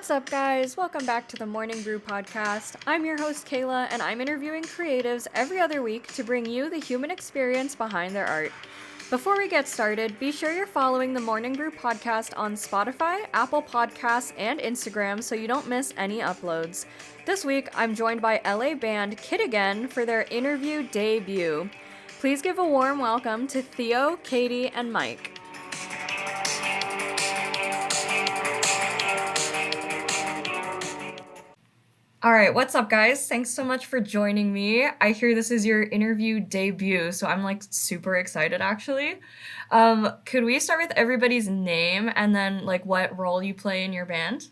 What's up, guys? Welcome back to the Morning Brew podcast. I'm your host, Kayla, and I'm interviewing creatives every other week to bring you the human experience behind their art. Before we get started, be sure you're following the Morning Brew podcast on Spotify, Apple Podcasts, and Instagram so you don't miss any uploads. This week, I'm joined by LA band Kid Again for their interview debut. Please give a warm welcome to Theo, Katie, and Mike. All right, what's up, guys? Thanks so much for joining me. I hear this is your interview debut, so I'm like super excited actually. Could we start with everybody's name and then like what role you play in your band?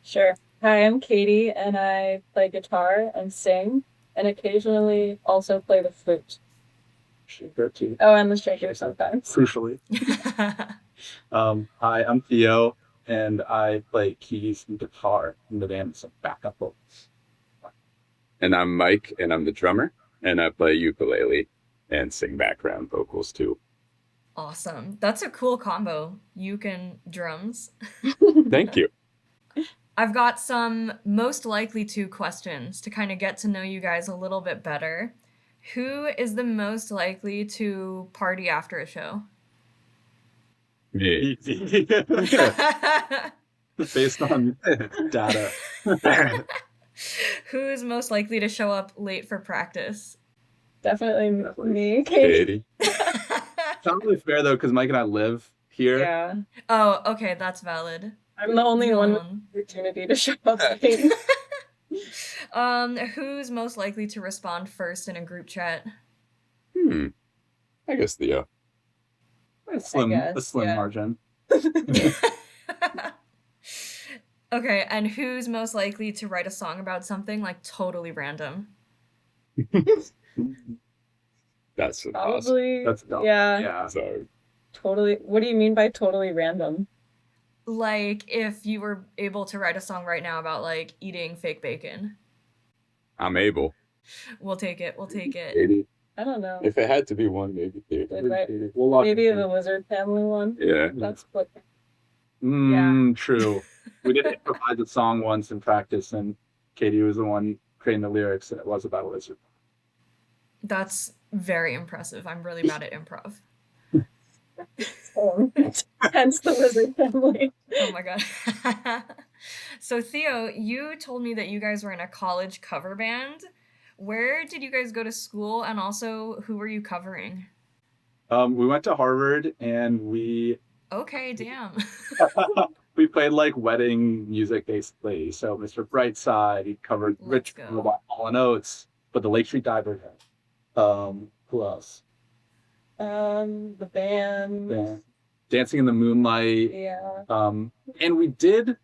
Sure. Hi, I'm Katie, and I play guitar and sing, and occasionally also play the flute. Shaker too. Oh, and the shaker sometimes. Crucially. Hi, I'm Theo, and I play keys and guitar in the band, some backup vocals. And I'm Mike, and I'm the drummer, and I play ukulele and sing background vocals too. Awesome. That's a cool combo, uke and drums. Thank you. I've got some most likely to questions to kind of get to know you guys a little bit better. Who is the most likely to party after a show? Me. Based on data. Who is most likely to show up late for practice? Definitely me, Katie. It's not really fair though, because Mike and I live here. Yeah. Oh, okay, that's valid. I'm the only one with opportunity to show up late. Who's most likely to respond first in a group chat? I guess Theo. A slim yeah. margin. Okay, and who's most likely to write a song about something like totally random? That's awesome. Probably. That's dumb. Yeah. So, Totally. What do you mean by totally random? Like if you were able to write a song right now about like eating fake bacon. I'm able. We'll take it. Katie. I don't know. If it had to be one, maybe Theo. Maybe the lizard family one. Yeah. That's what. True. We did improvise a song once in practice, and Katie was the one creating the lyrics, and it was about a lizard. That's very impressive. I'm really bad at improv. Hence the lizard family. Oh my god. So Theo, you told me that you guys were in a college cover band. Where did you guys go to school, and also who were you covering? We went to Harvard, and we Okay, damn. we played like wedding music basically. So Mr. Brightside, he covered Let's Rich go. by Hall & Oates, but the Lake Street Diver. Who else? The band. Yeah. Dancing in the Moonlight. Yeah. And we do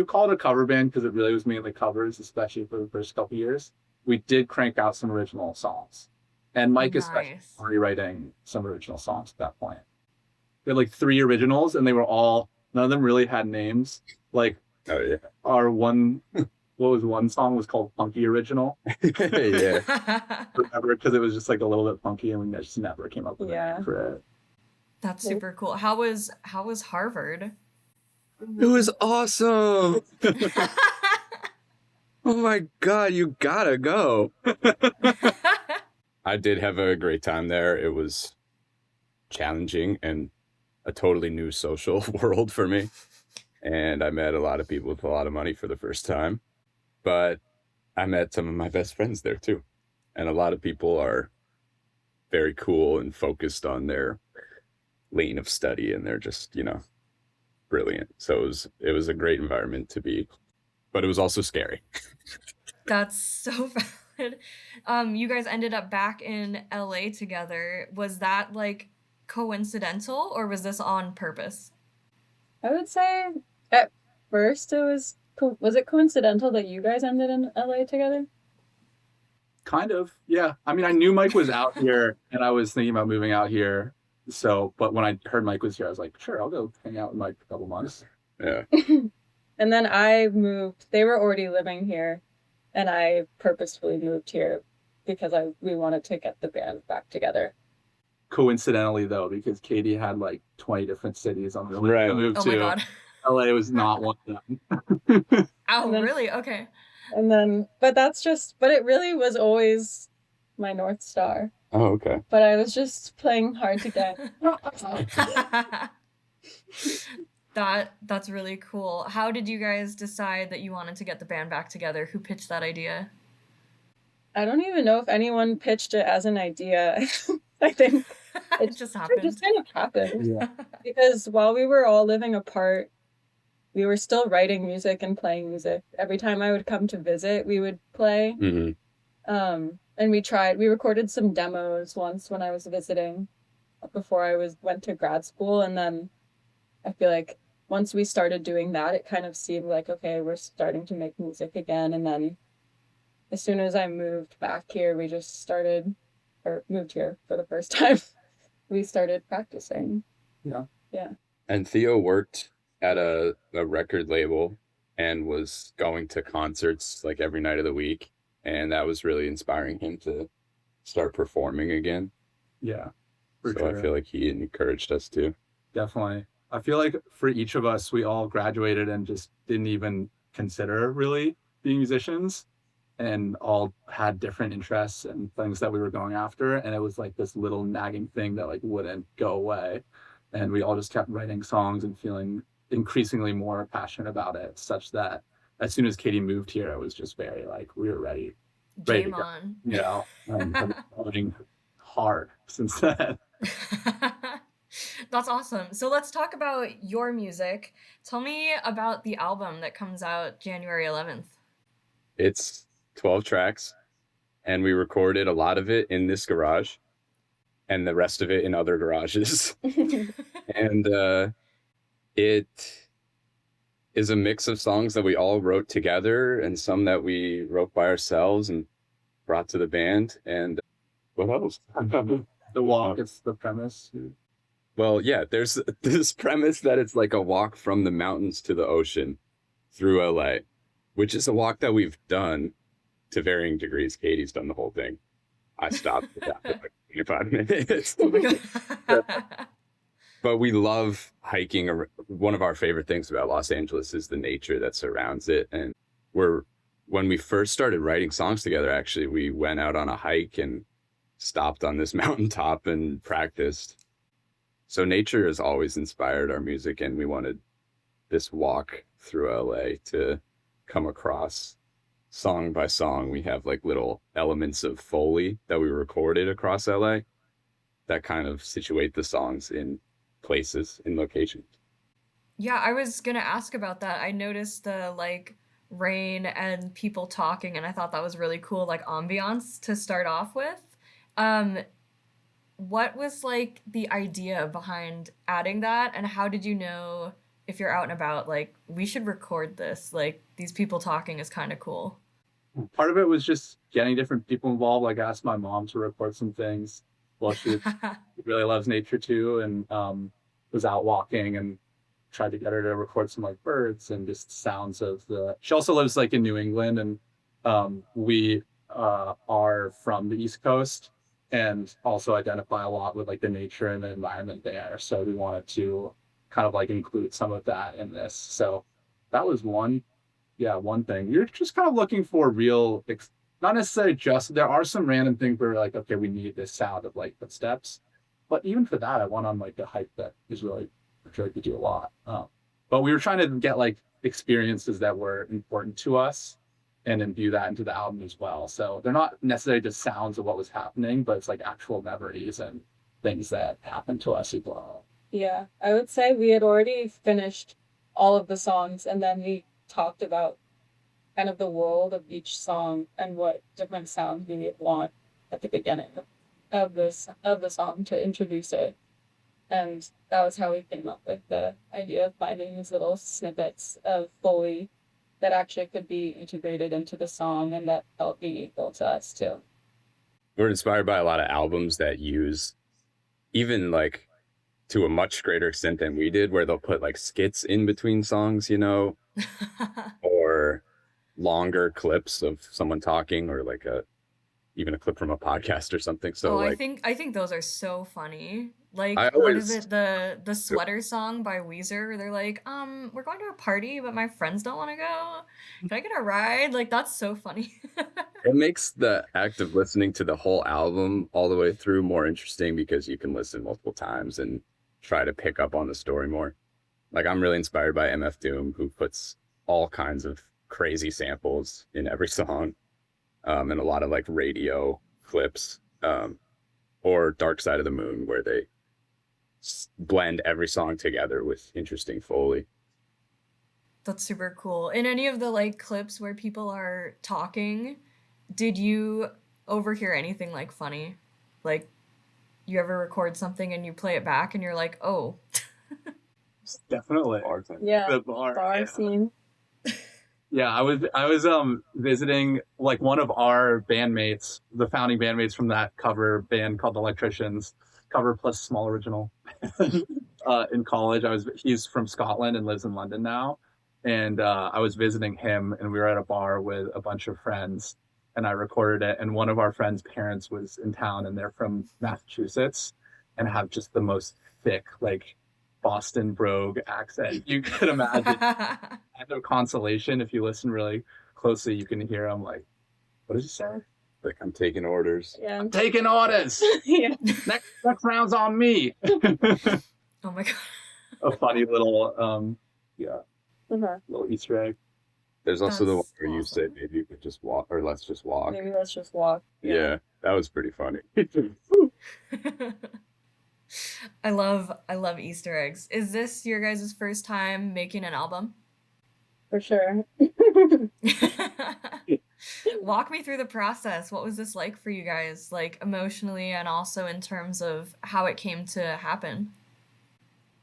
call it a cover band because it really was mainly covers, especially for the first couple years. We did crank out some original songs. And Mike especially Nice. was rewriting some original songs at that point. We had like 3 originals, and they were all, none of them really had names. Like Oh, yeah. our one, what was one song was called Funky Original. Yeah. Forever, because it was just like a little bit funky, and we just never came up with a name for it. That's super cool. How was Harvard? It was awesome. Oh my God, you gotta go. I did have a great time there. It was challenging and a totally new social world for me. And I met a lot of people with a lot of money for the first time. But I met some of my best friends there too. And a lot of people are very cool and focused on their lane of study, and they're just, brilliant. So it was a great environment to be, but it was also scary. That's so valid. You guys ended up back in LA together. Was that like coincidental, or was this on purpose? I would say at first it was it coincidental that you guys ended in LA together? Kind of, yeah. I mean, I knew Mike was out here, and I was thinking about moving out here. So, but when I heard Mike was here, I was like, sure, I'll go hang out with Mike for a couple months. Yeah. And then I moved. They were already living here, and I purposefully moved here because we wanted to get the band back together. Coincidentally, though, because Katie had like 20 different cities on the list Right. to move Oh to. my god. LA was not one of them. Oh, And then- really? Okay. And then, but it really was always my North Star. Oh, okay. But I was just playing hard to get. That's really cool. How did you guys decide that you wanted to get the band back together? Who pitched that idea? I don't even know if anyone pitched it as an idea. I think It just it happened. just kind of happened. Yeah. Because while we were all living apart, we were still writing music and playing music. Every time I would come to visit, we would play. Hmm. And we recorded some demos once when I was visiting before went to grad school. And then I feel like once we started doing that, it kind of seemed like, okay, we're starting to make music again. And then as soon as I moved back here, we just moved here for the first time. We started practicing. Yeah. And Theo worked at a record label and was going to concerts like every night of the week. And that was really inspiring him to start performing again. Yeah. For So sure. I feel like he encouraged us to. Definitely. I feel like for each of us, we all graduated and just didn't even consider really being musicians, and all had different interests and things that we were going after. And it was like this little nagging thing that like wouldn't go away. And we all just kept writing songs and feeling increasingly more passionate about it, such that as soon as Katie moved here, it was just very like, we were ready, Game to go, on. you know, and I've been working hard since then. That's awesome. So let's talk about your music. Tell me about the album that comes out January 11th. It's 12 tracks, and we recorded a lot of it in this garage and the rest of it in other garages. And it is a mix of songs that we all wrote together and some that we wrote by ourselves and brought to the band. And what else? The walk, it's the premise. Well, yeah, there's this premise that it's like a walk from the mountains to the ocean through LA, which is a walk that we've done to varying degrees. Katie's done the whole thing. I stopped after like 25 minutes. Oh my God. But we love hiking. One of our favorite things about Los Angeles is the nature that surrounds it. And when we first started writing songs together, actually, we went out on a hike and stopped on this mountaintop and practiced. So nature has always inspired our music, and we wanted this walk through LA to come across song by song. We have like little elements of Foley that we recorded across LA that kind of situate the songs in places, in locations. Yeah, I was gonna ask about that. I noticed the like rain and people talking, and I thought that was really cool, like ambiance to start off with. What was like the idea behind adding that, and how did you know if you're out and about, like, we should record this, like these people talking is kind of cool? Part of it was just getting different people involved. Like, I asked my mom to record some things. Well, she really loves nature too, and was out walking and tried to get her to record some like birds and just sounds of she also lives like in New England, and we are from the East Coast and also identify a lot with like the nature and the environment there. So we wanted to kind of like include some of that in this. So that was one thing. You're just kind of looking for real, not necessarily just, there are some random things where like, okay, we need this sound of like footsteps. But even for that, I went on like a hike that is really, I feel like we do a lot. But we were trying to get like experiences that were important to us and imbue that into the album as well. So they're not necessarily just sounds of what was happening, but it's like actual memories and things that happened to us as well. Yeah, I would say we had already finished all of the songs, and then we talked about kind of the world of each song and what different sounds we want at the beginning of the song to introduce it. And that was how we came up with the idea of finding these little snippets of Foley that actually could be integrated into the song and that felt meaningful to us too. We're inspired by a lot of albums that use, even like to a much greater extent than we did, where they'll put like skits in between songs, you know, or longer clips of someone talking, or like even a clip from a podcast or something. So Oh, like I think those are so funny. Like, I what is always it? The sweater song by Weezer, where they're like, we're going to a party, but my friends don't want to go. Can I get a ride? Like, that's so funny. it makes the act of listening to the whole album all the way through more interesting because you can listen multiple times and try to pick up on the story more. Like I'm really inspired by MF Doom, who puts all kinds of crazy samples in every song, and a lot of like radio clips, or Dark Side of the Moon, where they blend every song together with interesting Foley. That's super cool. In any of the like clips where people are talking, did you overhear anything like funny? Like, you ever record something and you play it back and you're like, oh. Definitely. Yeah, The bar. bar Yeah. scene. Yeah, I was visiting like one of our bandmates, the founding bandmates from that cover band called the Electricians, cover plus small original. In college, he's from Scotland and lives in London now, and I was visiting him, and we were at a bar with a bunch of friends, and I recorded it. And one of our friends' parents was in town, and they're from Massachusetts, and have just the most thick like Boston brogue accent you could imagine. Kind of consolation if you listen really closely, you can hear him like, what does he say? Like I'm taking orders. Yeah. I'm taking orders. Yeah. next round's on me. Oh my god. A funny little little Easter egg. There's also the one That's where you say awesome. maybe you could just walk, or let's just walk. Maybe let's just walk. Yeah, that was pretty funny. I love Easter eggs. Is this your guys' first time making an album? For sure. Walk me through the process. What was this like for you guys, like emotionally and also in terms of how it came to happen?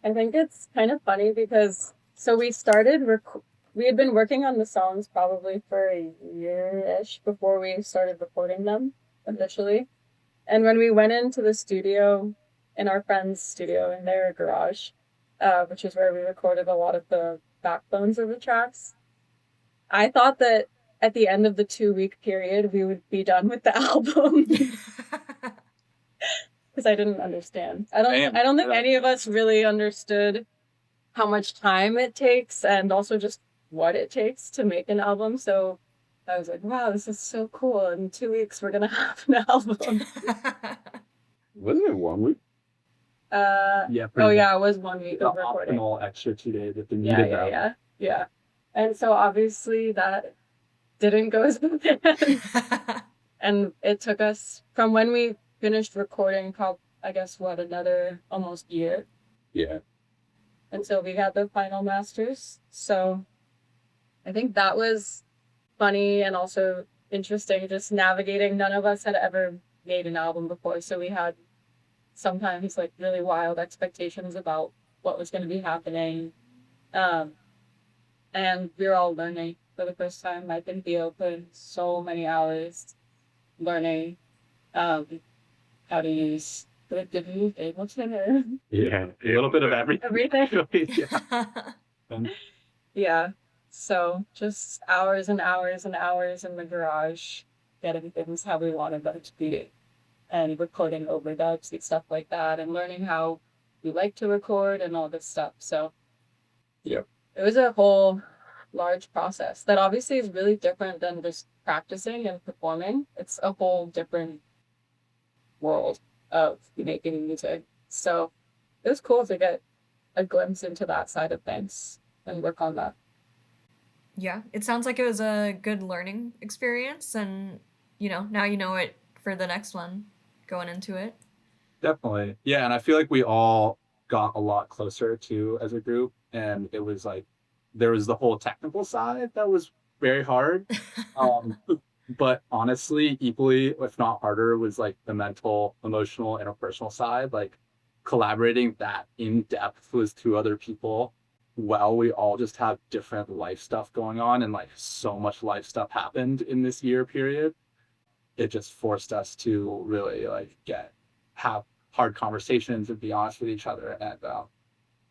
I think it's kind of funny because we had been working on the songs probably for a year-ish before we started recording them officially. And when we went into the studio, in our friend's studio in their garage, which is where we recorded a lot of the backbones of the tracks, I thought that at the end of the 2-week period we would be done with the album. Because I didn't understand. I don't think any of us really understood how much time it takes and also just what it takes to make an album. So I was like, wow, this is so cool. In 2 weeks we're gonna have an album. Wasn't it 1 week? Yeah. Oh yeah, it was 1 week The of recording. optional extra 2 days if they needed them. Yeah. And so obviously that didn't go as planned. And it took us from when we finished recording, another almost year. Yeah. Until we had the final masters. So I think that was funny and also interesting, just navigating. None of us had ever made an album before, so we had sometimes like really wild expectations about what was going to be happening. And we were all learning for the first time. I think Theo put in so many hours learning how to use the Ableton. Yeah, a little bit of everything. Everything. Yeah. Yeah. So just hours and hours and hours in the garage, getting things how we wanted them to be, and recording overdubs and stuff like that, and learning how we like to record and all this stuff. So Yep. it was a whole large process that obviously is really different than just practicing and performing. It's a whole different world of making music. So it was cool to get a glimpse into that side of things and work on that. Yeah, it sounds like it was a good learning experience, and now you know it for the next one going into it. Definitely. Yeah, and I feel like we all got a lot closer too as a group, and it was like there was the whole technical side that was very hard. But honestly, equally, if not harder, was like the mental, emotional, interpersonal side. Like collaborating that in depth with 2 other people. Well, we all just have different life stuff going on, and like so much life stuff happened in this year period. It just forced us to really like have hard conversations and be honest with each other. And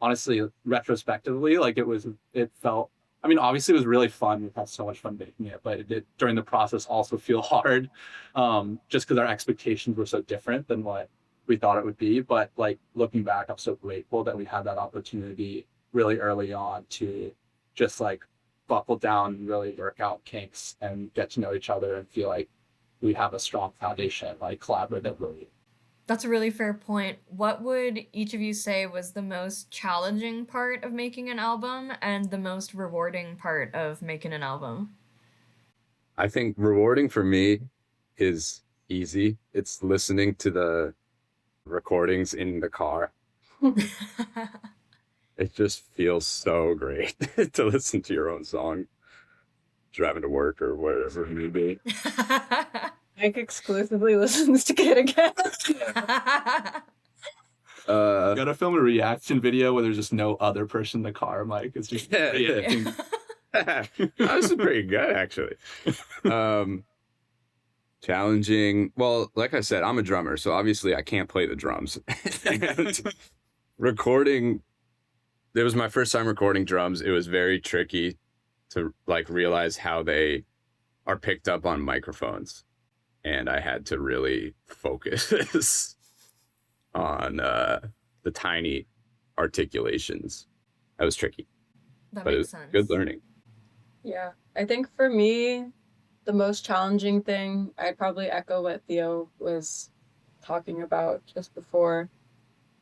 honestly, retrospectively, like it felt I mean, obviously it was really fun. We had so much fun making it, but it did during the process also feel hard, just because our expectations were so different than what we thought it would be. But like looking back, I'm so grateful that we had that opportunity really early on to just like buckle down and really work out kinks and get to know each other and feel like we have a strong foundation, like collaboratively. That's a really fair point. What would each of you say was the most challenging part of making an album and the most rewarding part of making an album? I think rewarding for me is easy. It's listening to the recordings in the car. It just feels so great to listen to your own song driving to work or wherever it may be. Mike exclusively listens to Kid Again. Gotta film a reaction video where there's just no other person in the car, Mike. It's just reacting. This is pretty good, actually. Challenging. Well, like I said, I'm a drummer, so obviously I can't play the drums. And recording, it was my first time recording drums. It was very tricky to like realize how they are picked up on microphones. And I had to really focus on the tiny articulations. That was tricky. That But it makes was sense. good learning. Yeah, I think for me, the most challenging thing, I'd probably echo what Theo was talking about just before,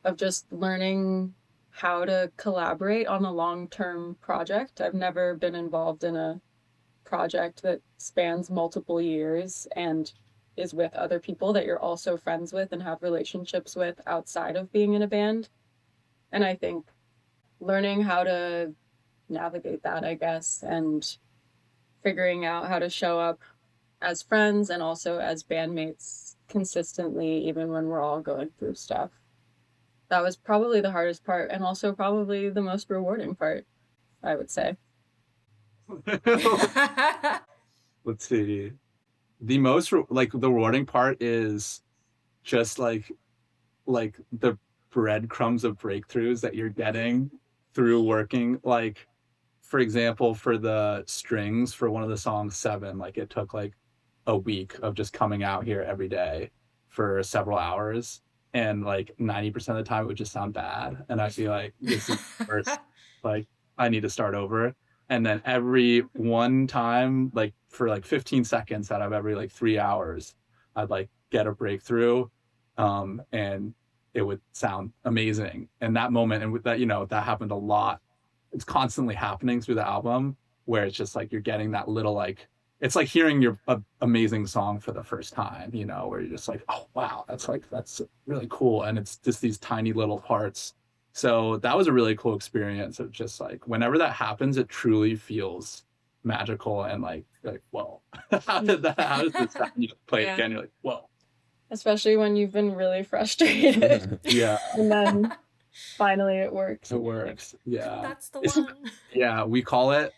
of just learning how to collaborate on a long-term project. I've never been involved in a project that spans multiple years and is with other people that you're also friends with and have relationships with outside of being in a band. And I think learning how to navigate that, I guess, and figuring out how to show up as friends and also as bandmates consistently, even when we're all going through stuff. That was probably the hardest part and also probably the most rewarding part, I would say. Let's see. The most the rewarding part is just like the breadcrumbs of breakthroughs that you're getting through working. Like, for example, for the strings for one of the songs, 7, like it took like a week of just coming out here every day for several hours, and like 90% of the time it would just sound bad, and I'd be like, this is worse. Like, I need to start over. And then every one time, like for like 15 seconds out of every like 3 hours, I'd like get a breakthrough, and it would sound amazing. And that moment, and with that, that happened a lot. It's constantly happening through the album, where it's just like you're getting that little like, it's like hearing your amazing song for the first time, where you're just like, oh wow, that's really cool. And it's just these tiny little parts. So that was a really cool experience of just like, whenever that happens, it truly feels magical and like whoa, how does this happen? You play it again, you're like, whoa. Especially when you've been really frustrated. Yeah. And then finally it works. It works. Yeah. That's the one. Yeah, we call it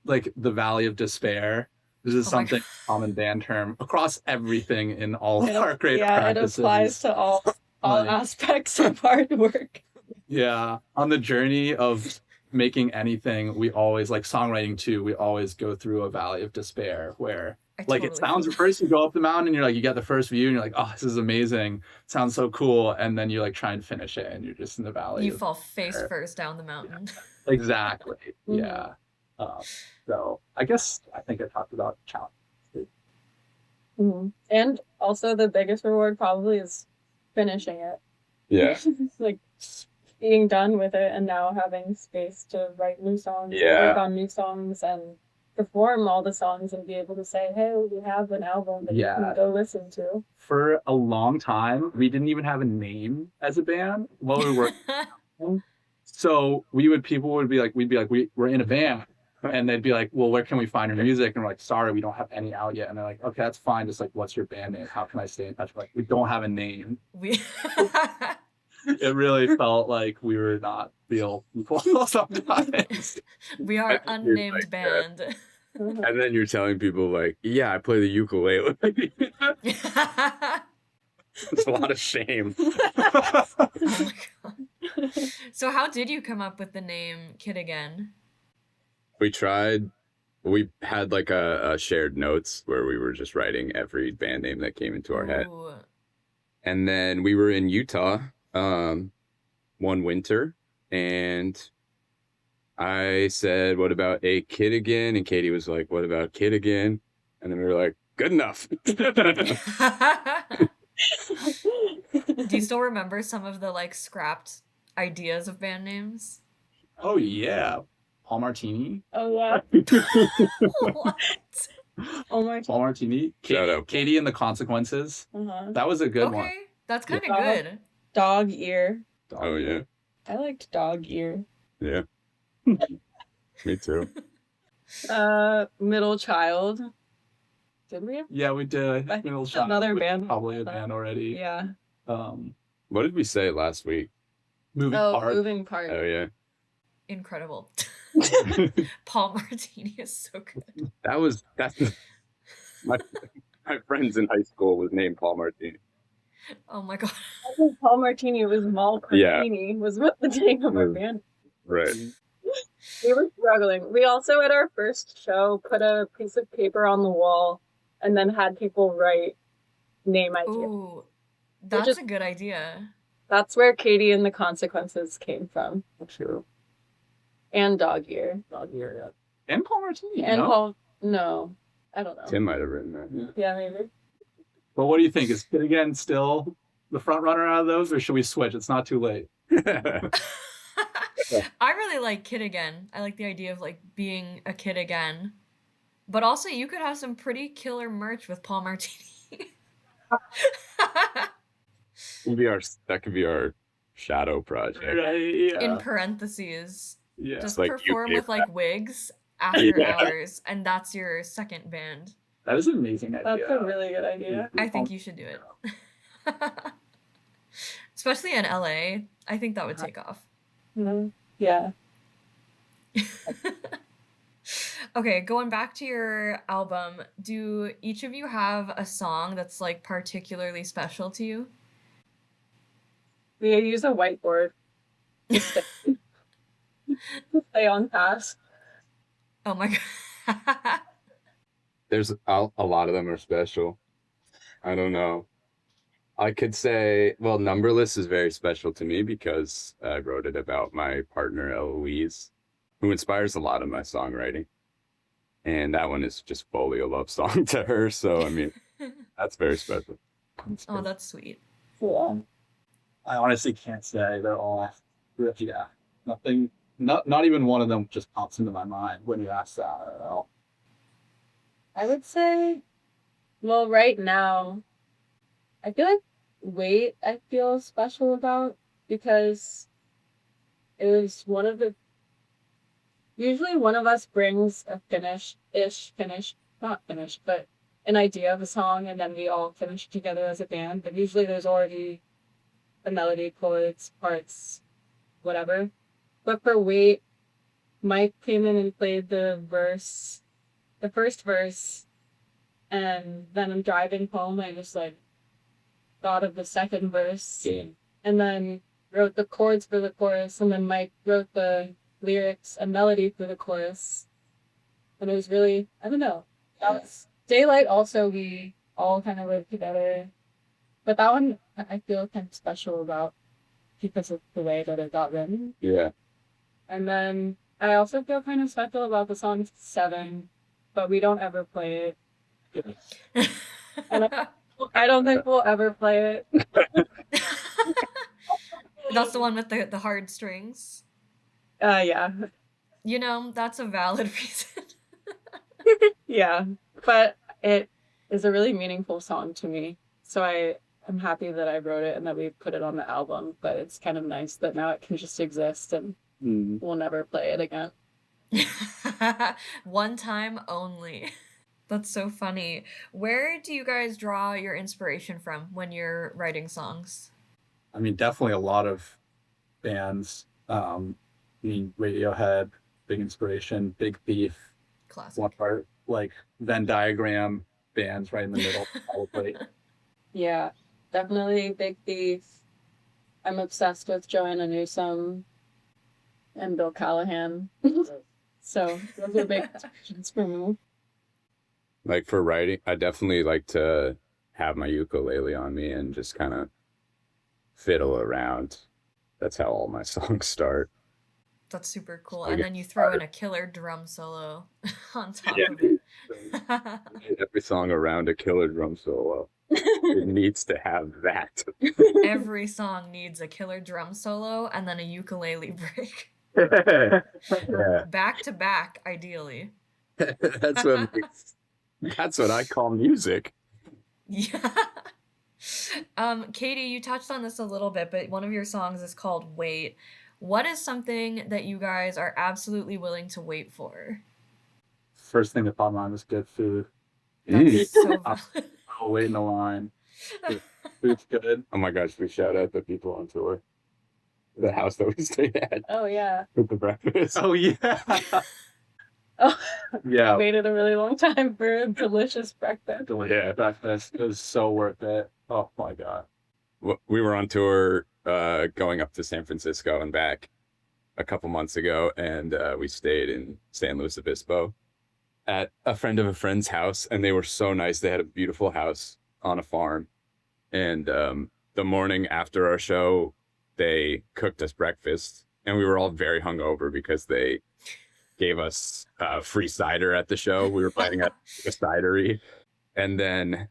like the Valley of Despair. This is something common band term across everything in all of our creative practices. It applies to all aspects of hard work. Yeah, on the journey of making anything, we always, like songwriting too, we always go through a valley of despair where like it sounds at first, you go up the mountain and you're like, you get the first view and you're like, oh, this is amazing, sounds so cool, and then you like try and finish it and you're just in the valley. You fall face first down the mountain. Yeah, exactly. Yeah. So I think I talked about challenges too. Mm-hmm. And also the biggest reward probably is finishing it. Yeah. Like being done with it and now having space to write new songs, work on new songs, and perform all the songs and be able to say, hey, we have an album that you can go listen to. For a long time, we didn't even have a name as a band while we were working. So people would be like, we're in a band. And they'd be like, well, where can we find your music? And we're like, sorry, we don't have any out yet. And they're like, okay, that's fine. Just like, what's your band name? How can I stay in touch? We're like, we don't have a name. It really felt like we were not real people sometimes. We are unnamed band. And then you're telling people like, yeah, I play the ukulele. It's a lot of shame. Oh my God. So how did you come up with the name Kid Again? We had like a shared notes where we were just writing every band name that came into our head. Ooh. And then we were in Utah one winter, and I said, "What about a kid again?" And Katie was like, "What about kid again?" And then we were like, "Good enough." Do you still remember some of the like scrapped ideas of band names? Oh yeah, Paul Martini. Oh yeah. What? Oh my. Paul Martini. Shout out. Katie and the Consequences. Uh-huh. That was a good one. Okay, that's kind of Yeah. good. Dog ear. Oh yeah, I liked dog ear. yeah. Me too. Middle child. Did we? Yeah, we did. I I think think Middle it's Child another was band. probably a band already. Yeah. What did we say last week? Moving Oh, Parts. moving part. Oh yeah, Incredible. Paul Martini is so good. that's my friends in high school was named Paul Martini. Oh my god. I think Paul Martini was Mal Yeah. Martini was what the name of our Mm. band. Right. We were struggling. We also at our first show put a piece of paper on the wall and then had people write name ideas. Ooh, that's just- a good idea. That's where Katie and the Consequences came from. True. And dog ear. Dog ear, yeah. And Paul Martini. And no? Paul no. I don't know. Tim might have written that. Yeah, maybe. But what do you think? Is Kid Again still the front runner out of those, or should we switch? It's not too late. I really like Kid Again. I like the idea of like being a kid again. But also you could have some pretty killer merch with Paul Martini. That could be our shadow project. Yeah. In parentheses. Yeah. Just like perform UK with like wigs after Yeah. hours, and that's your second band. That is an amazing idea. That's a really good idea. I think you should do it. Especially in LA. I think that would take off. Mhm. Yeah. Okay, going back to your album, do each of you have a song that's like particularly special to you? We use a whiteboard to stay on task. Oh my god. There's a lot of them are special. I don't know. I could say, well, Numberless is very special to me because I wrote it about my partner, Eloise, who inspires a lot of my songwriting. And that one is just fully a love song to her. So, I mean, that's very special. Oh, that's sweet. Yeah. I honestly can't say. They're all, yeah. Nothing, not even one of them just pops into my mind when you ask that at all. I would say, well, right now, I feel like Wait, I feel special about because it was one of the. Usually one of us brings a not finished, but an idea of a song, and then we all finish together as a band. But usually there's already the melody, chords, parts, whatever. But for Wait, Mike came in and played the first verse, and then I'm driving home. I just like thought of the second verse, and then wrote the chords for the chorus, and then Mike wrote the lyrics and melody for the chorus. And it was really, I don't know. That was Daylight. Also, we all kind of lived together, but that one I feel kind of special about because of the way that it got written. Yeah. And then I also feel kind of special about the song Seven, but we don't ever play it. And I don't think we'll ever play it. That's the one with the hard strings. Yeah. You know, that's a valid reason. Yeah. But it is a really meaningful song to me. So I'm happy that I wrote it and that we put it on the album, but it's kind of nice that now it can just exist and we'll never play it again. One time only. That's so funny. Where do you guys draw your inspiration from when you're writing songs? I mean, definitely a lot of bands. Radiohead, big inspiration. Big Thief, Classic. one part, like Venn diagram bands right in the middle, probably. Yeah, definitely Big Thief. I'm obsessed with Joanna Newsom and Bill Callahan. So those are big inspirations for me. Like for writing, I definitely like to have my ukulele on me and just kind of fiddle around. That's how all my songs start. That's super cool. So I And get then you throw in started. a killer drum solo on top Yeah, of it. every song around a killer drum solo. It needs to have that. Every song needs a killer drum solo and then a ukulele break. Yeah, Back to back, ideally. that's what I call music. Yeah. Katie, you touched on this a little bit, but one of your songs is called Wait. What is something that you guys are absolutely willing to wait for? First thing that popped in mind was good food. That's so I'll valid. wait in the line. Food's good. Oh my gosh, we shout out the people on tour. The house that we stayed at Oh yeah. with the breakfast. Oh yeah. Oh, Yeah. waited a really long time for a delicious breakfast. Delicious breakfast. It was so worth it. Oh my god. We were on tour going up to San Francisco and back a couple months ago, and we stayed in San Luis Obispo at a friend of a friend's house, and they were so nice. They had a beautiful house on a farm, and the morning after our show, they cooked us breakfast, and we were all very hungover because they gave us free cider at the show. We were playing at a cidery, and then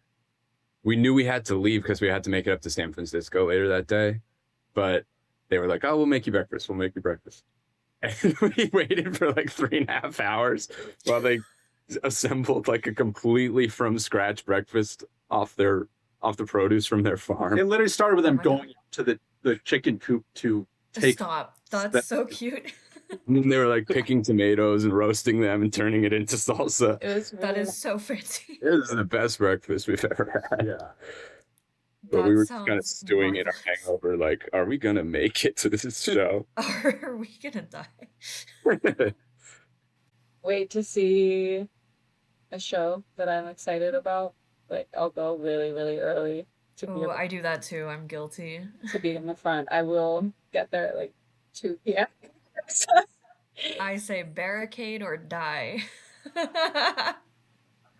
we knew we had to leave because we had to make it up to San Francisco later that day. But they were like, "Oh, we'll make you breakfast. We'll make you breakfast." And we waited for like 3.5 hours while they assembled like a completely from scratch breakfast off the produce from their farm. It literally started with Oh them my going to the chicken coop to take. Stop. That's so cute. And then they were like picking tomatoes and roasting them and turning it into salsa. It was That really is so fancy. It was the best breakfast we've ever had. Yeah. But That we were just kind of sounds stewing in our marvelous. hangover, like, are we gonna make it to this show? Are we gonna die? wait to see a show that I'm excited about. Like I'll go really, really early to be Oh, I do that too. I'm guilty. to be in the front. I will get there at like 2 p.m. I say barricade or die.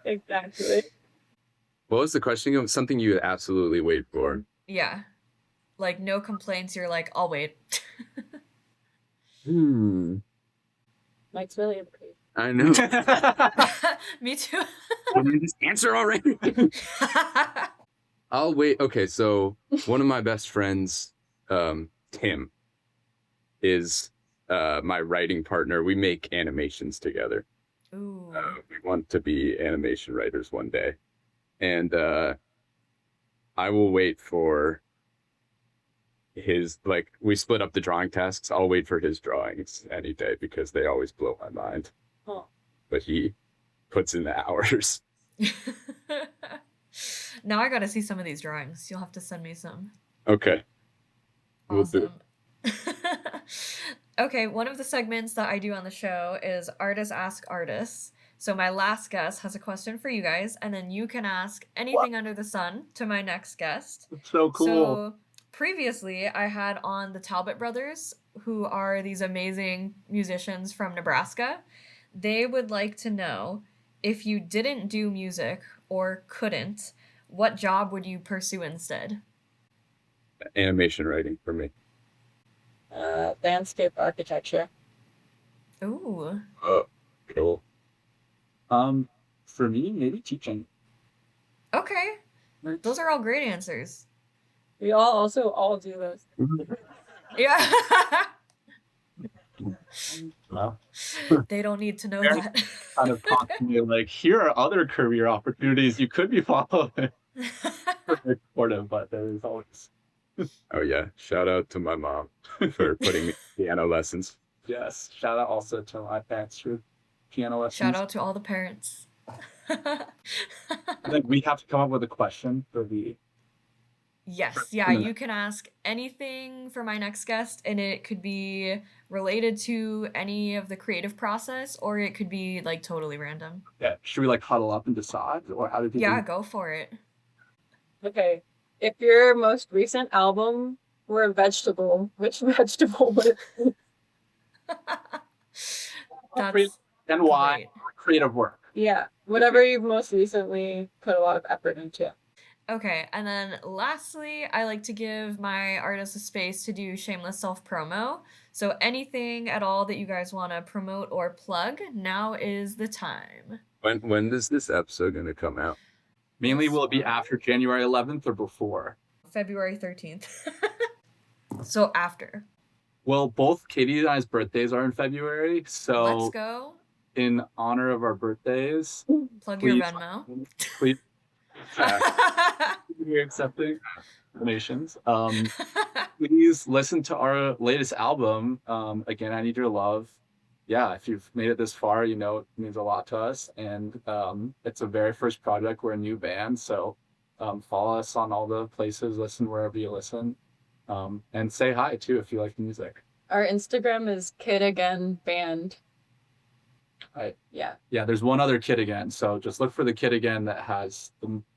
Exactly. What was the question? It was something you would absolutely wait for. Yeah. Like, no complaints. You're like, I'll wait. Mike's really improved. I know. Me too. Can you just answer already? I'll wait. Okay, so one of my best friends, Tim, is my writing partner. We make animations together. Ooh. We want to be animation writers one day. And I will wait for his, like, we split up the drawing tasks. I'll wait for his drawings any day because they always blow my mind. Oh. But he puts in the hours. Now I gotta see some of these drawings. You'll have to send me some. Okay. We'll do. Awesome. Okay, one of the segments that I do on the show is Artists Ask Artists. So my last guest has a question for you guys, and then you can ask anything under the sun to my next guest. So cool. So previously, I had on the Talbot brothers, who are these amazing musicians from Nebraska. They would like to know, if you didn't do music or couldn't, what job would you pursue instead? Animation writing for me. Landscape architecture. Ooh. Oh, cool. For me, maybe teaching. Okay. Those are all great answers. We all do those. Yeah. Well, They don't need to know Very- that. kind of constantly like, here are other career opportunities you could be following. Supportive, but there is always Oh yeah. Shout out to my mom for putting me in piano lessons. yes. Shout out also to my parents for piano lessons. Shout out to all the parents. I think we have to come up with a question for the. Yes, yeah, you can ask anything for my next guest, and it could be related to any of the creative process, or it could be like totally random. Yeah, should we like huddle up and decide, or how do people? Yeah, go for it. Okay. If your most recent album were a vegetable, which vegetable would it be? That's NY Great. creative work. Yeah, whatever you've most recently put a lot of effort into. Okay, and then lastly, I like to give my artists a space to do shameless self-promo. So anything at all that you guys want to promote or plug, now is the time. When is this episode going to come out? Mainly, will it be after January 11th or before? February 13th. So after. Well, both Katie and I's birthdays are in February, so Let's go. in honor of our birthdays, Plug your please, Venmo. please, we're accepting donations. Please listen to our latest album, Again, I Need Your Love. Yeah, if you've made it this far, you know it means a lot to us. And it's a very first project. We're a new band. So follow us on all the places, listen wherever you listen. And say hi, too, if you like music. Our Instagram is Kid Again Band. Right. Yeah. Yeah, there's one other Kid Again. So just look for the Kid Again that has,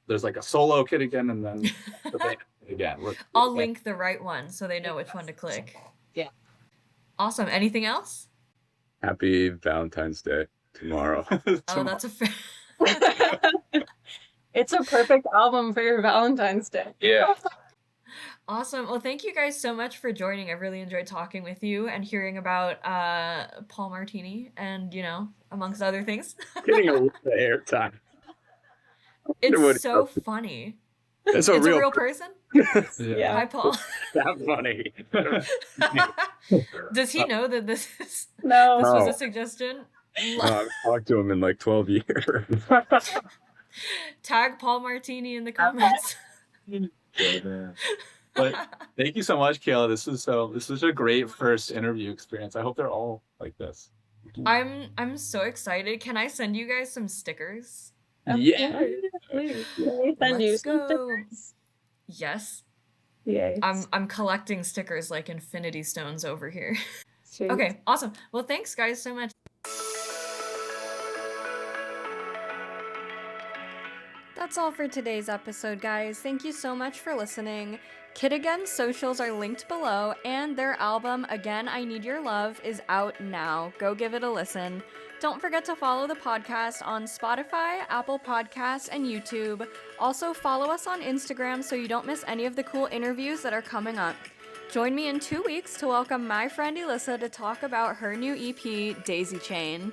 there's like a solo Kid Again and then the band Kid Again. I'll link the right one so they know which one to click. Yeah. Awesome. Anything else? Happy Valentine's Day tomorrow. Oh, that's a fair. It's a perfect album for your Valentine's Day. Yeah. Awesome. Well, thank you guys so much for joining. I really enjoyed talking with you and hearing about Paul Martini and, you know, amongst other things. Getting a little airtime. It's so funny. It's It's a real person? Yeah. Hi, Paul. That funny. Does he know that this No. was No. a suggestion? I've talked to him in like 12 years. Tag Paul Martini in the comments. But thank you so much, Kayla. This was a great first interview experience. I hope they're all like this. I'm so excited. Can I send you guys some stickers? Yeah. Please. Send you Let's some go. stickers. Yes. Yay. I'm collecting stickers like infinity stones over here. Sweet. Okay, awesome. Well, thanks guys so much. That's all for today's episode, guys. Thank you so much for listening. Kid Again's socials are linked below, and their album, Again, I Need Your Love, is out now. Go give it a listen. Don't forget to follow the podcast on Spotify, Apple Podcasts, and YouTube. Also, follow us on Instagram so you don't miss any of the cool interviews that are coming up. Join me in 2 weeks to welcome my friend Elissa to talk about her new EP, Daisy Chain.